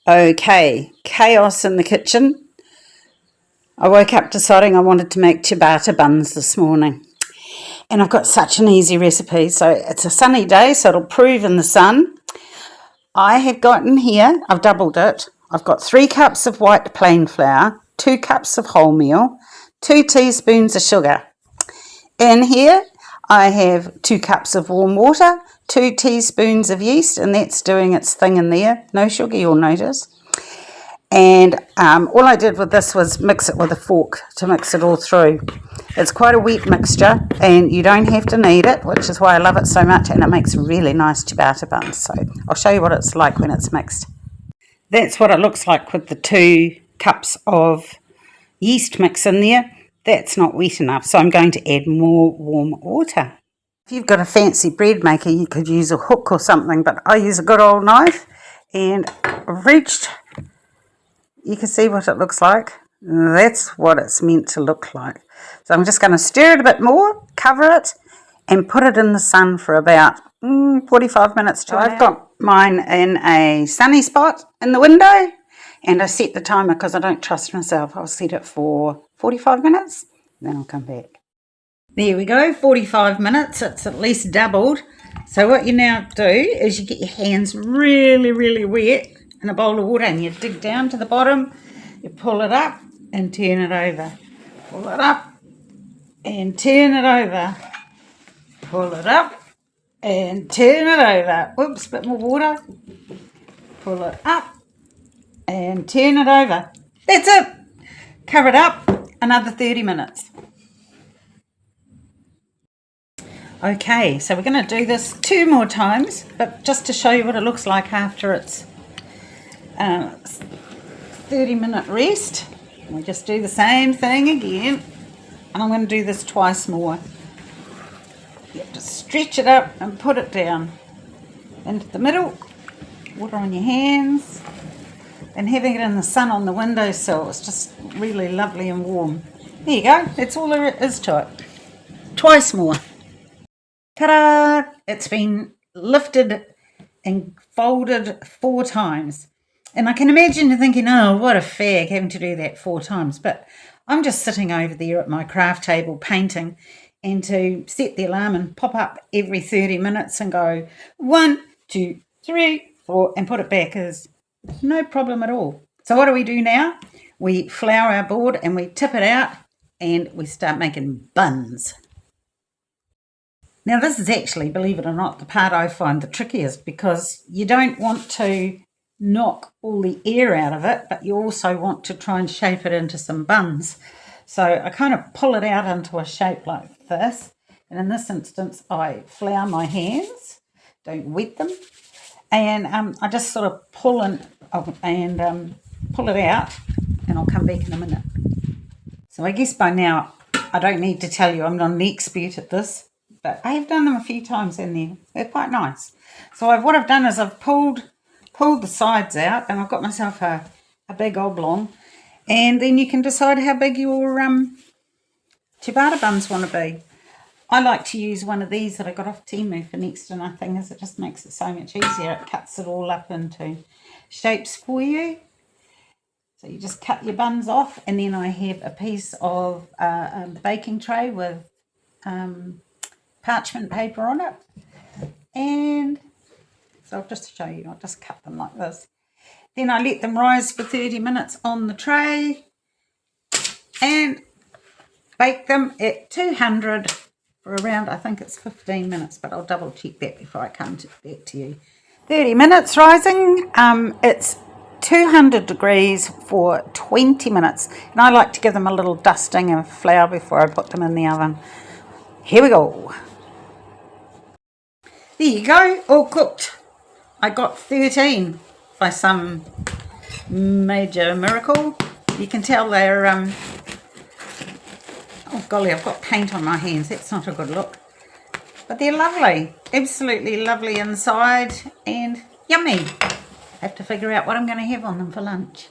Okay, chaos in the kitchen. I woke up deciding I wanted to make ciabatta buns this morning. And I've got such an easy recipe. So it's a sunny day, so it'll prove in the sun. I have gotten here, I've doubled it. I've got 3 cups of white plain flour, 2 cups of wholemeal, 2 teaspoons of sugar. In here, I have 2 cups of warm water, 2 teaspoons of yeast, and that's doing its thing in there. No sugar, you'll notice. And all I did with this was mix it with a fork to mix it all through. It's quite a wet mixture, and you don't have to knead it, which is why I love it so much, and it makes really nice ciabatta buns. So I'll show you what it's like when it's mixed. That's what it looks like with the 2 cups of yeast mix in there. That's not wet enough, so I'm going to add more warm water. If you've got a fancy bread maker, you could use a hook or something, but I use a good old knife, and I've reached. You can see what it looks like. That's what it's meant to look like. So I'm just going to stir it a bit more, cover it, and put it in the sun for about 45 minutes to an hour. I've got mine in a sunny spot in the window, and I set the timer because I don't trust myself. I'll set it for 45 minutes, then I'll come back. There we go, 45 minutes. It's at least doubled. So what you now do is you get your hands really, really wet in a bowl of water, and you dig down to the bottom, you pull it up and turn it over. Pull it up and turn it over. Pull it up and turn it over. Whoops, bit more water. Pull it up and turn it over. That's it. Cover it up another 30 minutes. Okay, so we're going to do this 2 more times, but just to show you what it looks like after it's 30-minute rest. We just do the same thing again, and I'm going to do this twice more. You have to stretch it up and put it down into the middle, water on your hands, and having it in the sun on the windowsill. It's just really lovely and warm. There you go, that's all there is to it. Twice more. Ta-da! It's been lifted and folded 4 times. And I can imagine you thinking, oh, what a fag having to do that 4 times. But I'm just sitting over there at my craft table painting, and to set the alarm and pop up every 30 minutes and go 1, 2, 3, 4 and put it back is no problem at all. So what do we do now? We flour our board and we tip it out and we start making buns. Now this is actually, believe it or not, the part I find the trickiest, because you don't want to knock all the air out of it, but you also want to try and shape it into some buns. So I kind of pull it out into a shape like this, and in this instance I flour my hands, don't wet them, and I just sort of pull pull it out, and I'll come back in a minute. So I guess by now I don't need to tell you I'm not an expert at this, but I have done them a few times in there. They're quite nice. So what I've done is I've pulled the sides out, and I've got myself a big oblong, and then you can decide how big your ciabatta buns want to be. I like to use one of these that I got off Temu for next to nothing, as it just makes it so much easier. It cuts it all up into shapes for you. So you just cut your buns off, and then I have a piece of a baking tray with parchment paper on it, and so I'll just show you, I'll just cut them like this. Then I let them rise for 30 minutes on the tray and bake them at 200 for around, I think it's 15 minutes, but I'll double check that before I come back to you. 30 minutes rising, it's 200 degrees for 20 minutes, and I like to give them a little dusting of flour before I put them in the oven. Here we go. There you go, all cooked. I got 13 by some major miracle. You can tell they're, oh golly, I've got paint on my hands. That's not a good look. But they're lovely, absolutely lovely inside and yummy. I have to figure out what I'm going to have on them for lunch.